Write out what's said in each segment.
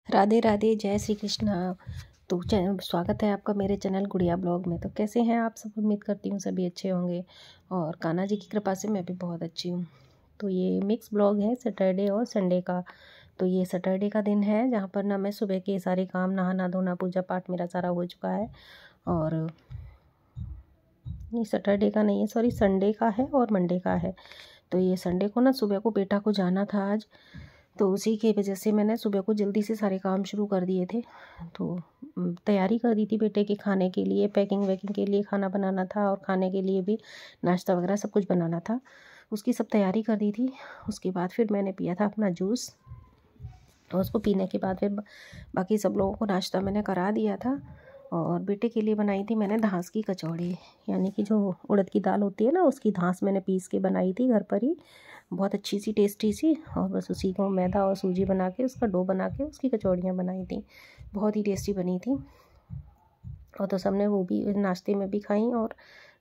राधे राधे, जय श्री कृष्णा। तो स्वागत है आपका मेरे चैनल गुड़िया ब्लॉग में। तो कैसे हैं आप सब? उम्मीद करती हूँ सभी अच्छे होंगे और कान्हा जी की कृपा से मैं भी बहुत अच्छी हूँ। तो ये मिक्स ब्लॉग है सैटरडे और संडे का। तो ये सैटरडे का दिन है जहाँ पर ना मैं सुबह के सारे काम, नहाना धोना, पूजा पाठ मेरा सारा हो चुका है। और नहीं, सैटरडे का नहीं है, सॉरी, संडे का है और मंडे का है। तो ये संडे को ना सुबह को बेटा को जाना था आज, तो उसी की वजह से मैंने सुबह को जल्दी से सारे काम शुरू कर दिए थे। तो तैयारी कर दी थी बेटे के खाने के लिए, पैकिंग वैकिंग के लिए खाना बनाना था और खाने के लिए भी नाश्ता वगैरह सब कुछ बनाना था। उसकी सब तैयारी कर दी थी। उसके बाद फिर मैंने पिया था अपना जूस और उसको पीने के बाद फिर बाकी सब लोगों को नाश्ता मैंने करा दिया था। और बेटे के लिए बनाई थी मैंने धांस की कचौड़ी, यानी कि जो उड़द की दाल होती है ना, उसकी धांस मैंने पीस के बनाई थी घर पर ही, बहुत अच्छी सी टेस्टी सी। और बस उसी को मैदा और सूजी बना के उसका डो बना के उसकी कचौड़ियाँ बनाई थी, बहुत ही टेस्टी बनी थी। और तो सबने वो भी नाश्ते में भी खाई और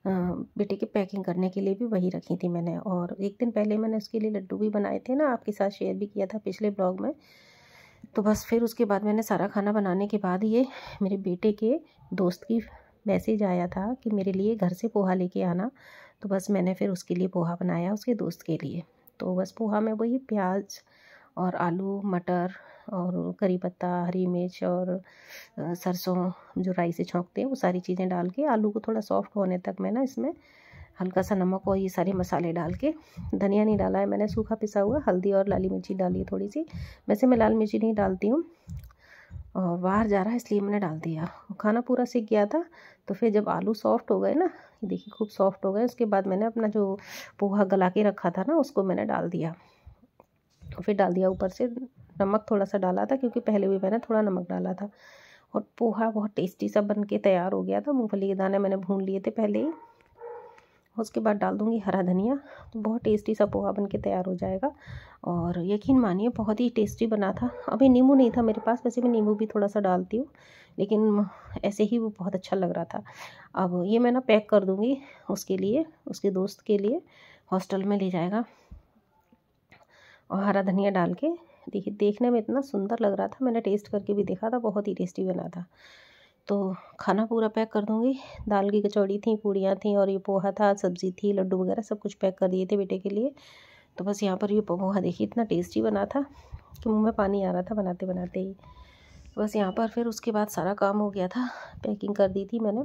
बेटे के पैकिंग करने के लिए भी वही रखी थी मैंने। और एक दिन पहले मैंने उसके लिए लड्डू भी बनाए थे ना, आपके साथ शेयर भी किया था पिछले ब्लॉग में। तो बस फिर उसके बाद मैंने सारा खाना बनाने के बाद ये मेरे बेटे के दोस्त की मैसेज आया था कि मेरे लिए घर से पोहा लेके आना। तो बस मैंने फिर उसके लिए पोहा बनाया, उसके दोस्त के लिए। तो बस पोहा में वही प्याज और आलू, मटर और करी पत्ता, हरी मिर्च और सरसों जो राई से छौंकते हैं, वो सारी चीज़ें डाल के आलू को थोड़ा सॉफ्ट होने तक मैं ना इसमें हल्का सा नमक और ये सारे मसाले डाल के, धनिया नहीं डाला है मैंने, सूखा पिसा हुआ, हल्दी और लाली मिर्ची डाली है थोड़ी सी। वैसे मैं लाल मिर्ची नहीं डालती हूँ और बाहर जा रहा है इसलिए मैंने डाल दिया। खाना पूरा सीख गया था। तो फिर जब आलू सॉफ्ट हो गए ना, देखिए खूब सॉफ्ट हो गए, उसके बाद मैंने अपना जो पोहा गला के रखा था ना, उसको मैंने डाल दिया। फिर डाल दिया ऊपर से नमक, थोड़ा सा डाला था क्योंकि पहले भी मैंने थोड़ा नमक डाला था। और पोहा बहुत टेस्टी सा बन के तैयार हो गया था। मूंगफली के दाने मैंने भून लिए थे पहले ही। उसके बाद डाल दूँगी हरा धनिया, तो बहुत टेस्टी सा पोहा बन के तैयार हो जाएगा। और यकीन मानिए बहुत ही टेस्टी बना था। अभी नींबू नहीं था मेरे पास, वैसे मैं नींबू भी थोड़ा सा डालती हूँ, लेकिन ऐसे ही वो बहुत अच्छा लग रहा था। अब ये मैं ना पैक कर दूँगी उसके लिए, उसके दोस्त के लिए, हॉस्टल में ले जाएगा। और हरा धनिया डाल के, देखिए देखने में इतना सुंदर लग रहा था, मैंने टेस्ट करके भी देखा था, बहुत ही टेस्टी बना था। तो खाना पूरा पैक कर दूँगी। दाल की कचौड़ी थी, पूड़ियाँ थी और ये पोहा था, सब्ज़ी थी, लड्डू वगैरह सब कुछ पैक कर दिए थे बेटे के लिए। तो बस यहाँ पर ये पोहा देखिए इतना टेस्टी बना था कि मुँह में पानी आ रहा था बनाते बनाते ही। बस यहाँ पर फिर उसके बाद सारा काम हो गया था, पैकिंग कर दी थी मैंने,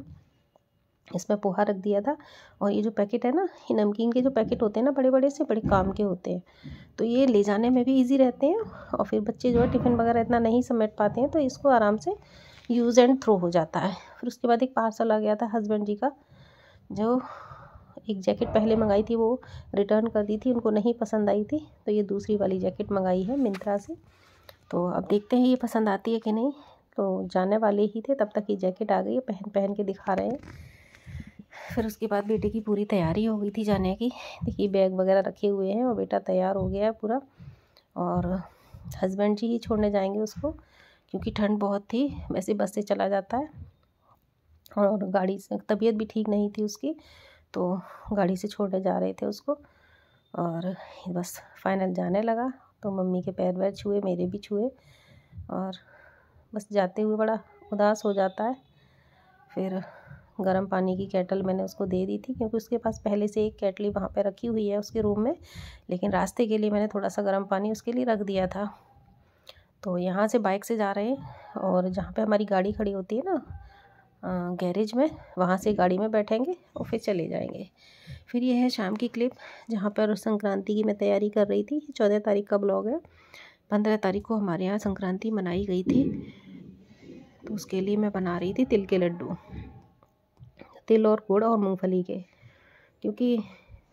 इसमें पोहा रख दिया था। और ये जो पैकेट है ना, ये नमकीन के जो पैकेट होते हैं ना, बड़े बड़े से, बड़े काम के होते हैं। तो ये ले जाने में भी ईजी रहते हैं और फिर बच्चे जो है टिफ़िन वगैरह इतना नहीं समेट पाते हैं, तो इसको आराम से यूज़ एंड थ्रो हो जाता है। फिर उसके बाद एक पार्सल आ गया था हस्बैंड जी का, जो एक जैकेट पहले मंगाई थी वो रिटर्न कर दी थी, उनको नहीं पसंद आई थी, तो ये दूसरी वाली जैकेट मंगाई है मिंत्रा से। तो अब देखते हैं ये पसंद आती है कि नहीं। तो जाने वाले ही थे तब तक ये जैकेट आ गई है, पहन पहन के दिखा रहे हैं। फिर उसके बाद बेटे की पूरी तैयारी हो गई थी जाने की। देखिए बैग वगैरह रखे हुए हैं और बेटा तैयार हो गया है पूरा। और हस्बैंड जी ही छोड़ने जाएंगे उसको, क्योंकि ठंड बहुत थी, वैसे बस से चला जाता है और गाड़ी से, तबीयत भी ठीक नहीं थी उसकी, तो गाड़ी से छोड़ने जा रहे थे उसको। और बस फाइनल जाने लगा, तो मम्मी के पैर वैर छुए, मेरे भी छुए, और बस जाते हुए बड़ा उदास हो जाता है। फिर गर्म पानी की केटल मैंने उसको दे दी थी, क्योंकि उसके पास पहले से एक केटली वहाँ पे रखी हुई है उसके रूम में, लेकिन रास्ते के लिए मैंने थोड़ा सा गर्म पानी उसके लिए रख दिया था। तो यहाँ से बाइक से जा रहे हैं और जहाँ पे हमारी गाड़ी खड़ी होती है ना गैरेज में, वहाँ से गाड़ी में बैठेंगे और फिर चले जाएंगे। फिर ये है शाम की क्लिप, जहाँ पर संक्रांति की मैं तैयारी कर रही थी। 14 तारीख का ब्लॉग है। 15 तारीख को हमारे यहाँ संक्रांति मनाई गई थी, तो उसके लिए मैं बना रही थी तिल के लड्डू, तिल और गुड़ और मूंगफली के, क्योंकि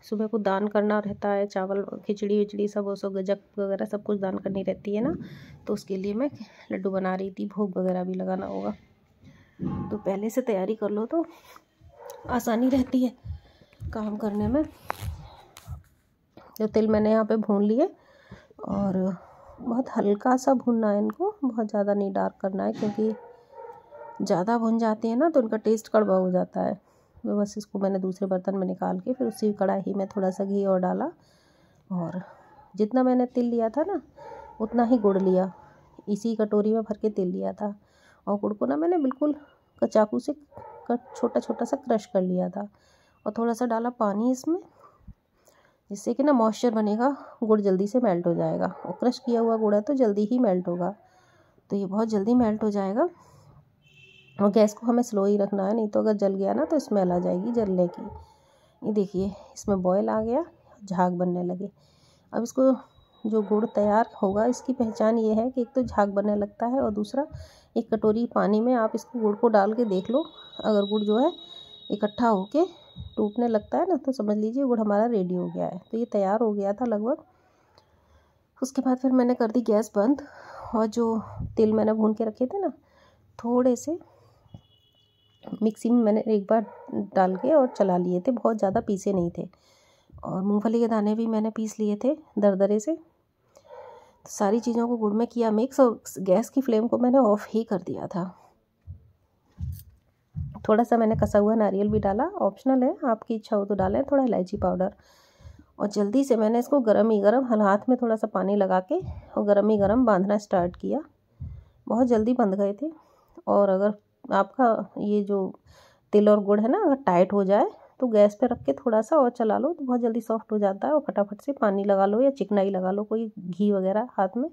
सुबह को दान करना रहता है, चावल खिचड़ी विचड़ी सब, वो सब गजक वगैरह सब कुछ दान करनी रहती है ना, तो उसके लिए मैं लड्डू बना रही थी। भोग वगैरह भी लगाना होगा, तो पहले से तैयारी कर लो तो आसानी रहती है काम करने में। तो तिल मैंने यहाँ पे भून लिए और बहुत हल्का सा भूनना है इनको, बहुत ज़्यादा नहीं डार्क करना है, क्योंकि ज़्यादा भुन जाते हैं ना तो इनका टेस्ट कड़वा हो जाता है। तो बस इसको मैंने दूसरे बर्तन में निकाल के फिर उसी कढ़ाई में थोड़ा सा घी और डाला, और जितना मैंने तिल लिया था ना उतना ही गुड़ लिया, इसी कटोरी में भर के तिल लिया था। और गुड़ को ना मैंने बिल्कुल चाकू से छोटा छोटा सा क्रश कर लिया था, और थोड़ा सा डाला पानी इसमें, जिससे कि ना मॉइस्चर बनेगा, गुड़ जल्दी से मेल्ट हो जाएगा। और क्रश किया हुआ गुड़ है तो जल्दी ही मेल्ट होगा, तो ये बहुत जल्दी मेल्ट हो जाएगा। और गैस को हमें स्लो ही रखना है, नहीं तो अगर जल गया ना तो स्मेल आ जाएगी जलने की। ये देखिए इसमें बॉयल आ गया, झाग बनने लगे। अब इसको जो गुड़ तैयार होगा इसकी पहचान ये है कि एक तो झाग बनने लगता है, और दूसरा एक कटोरी पानी में आप इसको गुड़ को डाल के देख लो, अगर गुड़ जो है इकट्ठा होके टूटने लगता है ना तो समझ लीजिए गुड़ हमारा रेडी हो गया है। तो ये तैयार हो गया था लगभग। उसके बाद फिर मैंने कर दी गैस बंद, और जो तिल मैंने भून के रखे थे ना थोड़े से मिक्सी में मैंने एक बार डाल के और चला लिए थे, बहुत ज़्यादा पीसे नहीं थे। और मूंगफली के दाने भी मैंने पीस लिए थे दरदरे से। तो सारी चीज़ों को गुड़ में किया मिक्स, और गैस की फ्लेम को मैंने ऑफ ही कर दिया था। थोड़ा सा मैंने कसा हुआ नारियल भी डाला, ऑप्शनल है, आपकी इच्छा हो तो डालें, थोड़ा इलायची पाउडर। और जल्दी से मैंने इसको गरम ही गरम हाथ में थोड़ा सा पानी लगा के और गरम ही गरम बांधना स्टार्ट किया। बहुत जल्दी बंध गए थे। और अगर आपका ये जो तिल और गुड़ है ना अगर टाइट हो जाए तो गैस पे रख के थोड़ा सा और चला लो तो बहुत जल्दी सॉफ्ट हो जाता है। और फटाफट से पानी लगा लो या चिकनाई लगा लो, कोई घी वगैरह हाथ में,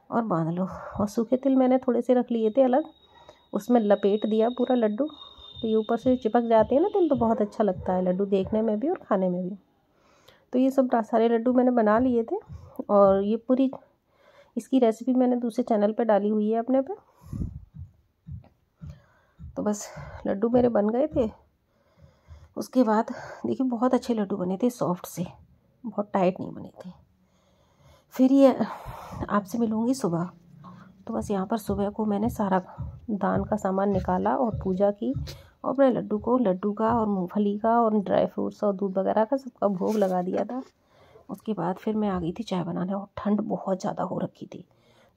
और बांध लो। और सूखे तिल मैंने थोड़े से रख लिए थे अलग, उसमें लपेट दिया पूरा लड्डू। तो ये ऊपर से चिपक जाते हैं ना तिल, तो बहुत अच्छा लगता है लड्डू देखने में भी और खाने में भी। तो ये सब सारे लड्डू मैंने बना लिए थे, और ये पूरी इसकी रेसिपी मैंने दूसरे चैनल पे डाली हुई है अपने पे। तो बस लड्डू मेरे बन गए थे। उसके बाद देखिए बहुत अच्छे लड्डू बने थे, सॉफ्ट से, बहुत टाइट नहीं बने थे। फिर ये आपसे मिलूँगी सुबह। तो बस यहाँ पर सुबह को मैंने सारा दान का सामान निकाला और पूजा की, और अपने लड्डू का और मूंगफली का और ड्राई फ्रूट्स और दूध वगैरह का सबका भोग लगा दिया था। उसके बाद फिर मैं आ गई थी चाय बनाने, और ठंड बहुत ज़्यादा हो रखी थी।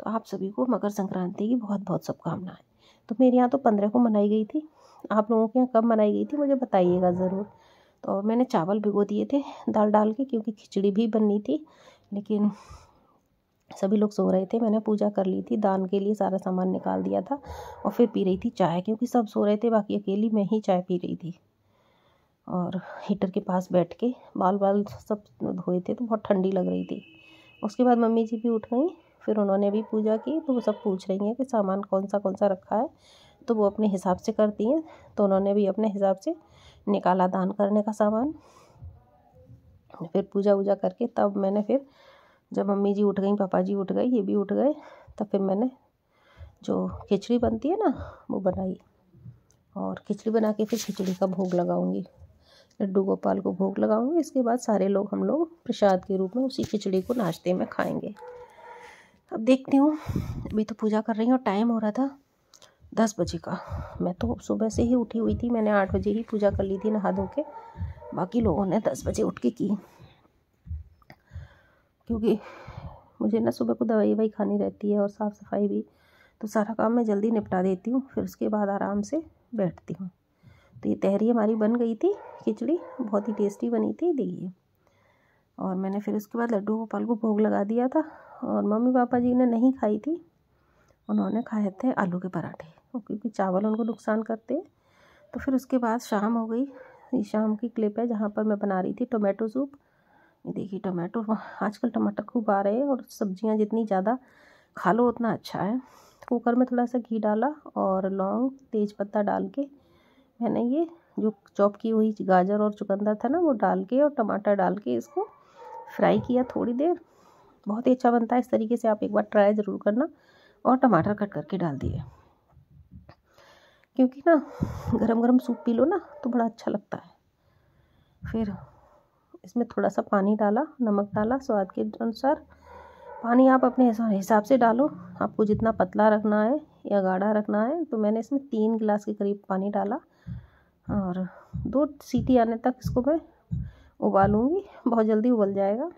तो आप सभी को मकर संक्रांति की बहुत बहुत शुभकामनाएं। तो मेरे यहाँ तो 15 को मनाई गई थी, आप लोगों के यहाँ कब मनाई गई थी मुझे बताइएगा ज़रूर। तो मैंने चावल भिगो दिए थे दाल डाल के, क्योंकि खिचड़ी भी बननी थी, लेकिन सभी लोग सो रहे थे। मैंने पूजा कर ली थी, दान के लिए सारा सामान निकाल दिया था, और फिर पी रही थी चाय, क्योंकि सब सो रहे थे, बाकी अकेली मैं ही चाय पी रही थी। और हीटर के पास बैठ के बाल सब धोए थे तो बहुत ठंडी लग रही थी। उसके बाद मम्मी जी भी उठ गई, फिर उन्होंने भी पूजा की। तो वो सब पूछ रही हैं कि सामान कौन सा रखा है, तो वो अपने हिसाब से करती हैं। तो उन्होंने भी अपने हिसाब से निकाला दान करने का सामान। फिर पूजा वूजा करके तब मैंने फिर जब मम्मी जी उठ गई, पापा जी उठ गए, ये भी उठ गए, तब फिर मैंने जो खिचड़ी बनती है ना वो बनाई। और खिचड़ी बना के फिर खिचड़ी का भोग लगाऊंगी, लड्डू गोपाल को भोग लगाऊंगी। इसके बाद सारे लोग हम लोग प्रसाद के रूप में उसी खिचड़ी को नाश्ते में खाएंगे। अब देखती हूँ, अभी तो पूजा कर रही हूँ, टाइम हो रहा था 10 बजे का। मैं तो सुबह से ही उठी हुई थी, मैंने 8 बजे ही पूजा कर ली थी नहा धो के। बाकी लोगों ने 10 बजे उठ के की, क्योंकि मुझे ना सुबह को दवाई वही खानी रहती है और साफ़ सफाई भी, तो सारा काम मैं जल्दी निपटा देती हूँ, फिर उसके बाद आराम से बैठती हूँ। तो ये तहरी हमारी बन गई थी, खिचड़ी बहुत ही टेस्टी बनी थी, देखिए। और मैंने फिर उसके बाद लड्डू गोपाल को भोग लगा दिया था। और मम्मी पापा जी ने नहीं खाई थी, उन्होंने खाए थे आलू के पराठे, क्योंकि चावल उनको नुकसान करते। तो फिर उसके बाद शाम हो गई। ये शाम की क्लिप है जहाँ पर मैं बना रही थी टोमेटो सूप। ये देखिए टमाटो, आजकल टमाटर खूब आ रहे हैं, और सब्जियां जितनी ज़्यादा खा लो उतना अच्छा है। कुकर में थोड़ा सा घी डाला और लौंग तेज पत्ता डाल के मैंने ये जो चॉप की हुई गाजर और चुकंदर था ना वो डाल के और टमाटर डाल के इसको फ्राई किया थोड़ी देर। बहुत ही अच्छा बनता है, इस तरीके से आप एक बार ट्राई ज़रूर करना। और टमाटर कट करके डाल दिए, क्योंकि ना गरम गरम सूप पी लो ना तो बड़ा अच्छा लगता है। फिर इसमें थोड़ा सा पानी डाला, नमक डाला स्वाद के अनुसार। पानी आप अपने हिसाब से डालो, आपको जितना पतला रखना है या गाढ़ा रखना है। तो मैंने इसमें 3 गिलास के करीब पानी डाला, और 2 सीटी आने तक इसको मैं उबालूंगी, बहुत जल्दी उबल जाएगा।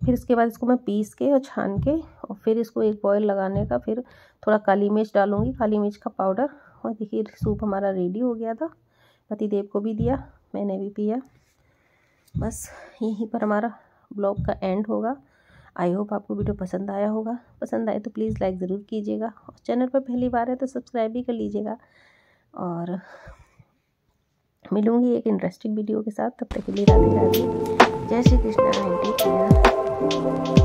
फिर इसके बाद इसको मैं पीस के और छान के और फिर इसको एक बॉयल लगाने का, फिर थोड़ा काली मिर्च डालूँगी, काली मिर्च का पाउडर। और देखिए सूप हमारा रेडी हो गया था। पतिदेव को भी दिया, मैंने भी पिया। बस यहीं पर हमारा ब्लॉग का एंड होगा। आई होप आपको वीडियो पसंद आया होगा। पसंद आए तो प्लीज़ लाइक ज़रूर कीजिएगा, और चैनल पर पहली बार है तो सब्सक्राइब भी कर लीजिएगा। और मिलूँगी एक इंटरेस्टिंग वीडियो के साथ, तब तक के लिए राधे राधे, जय श्री कृष्णा, टेक केयर।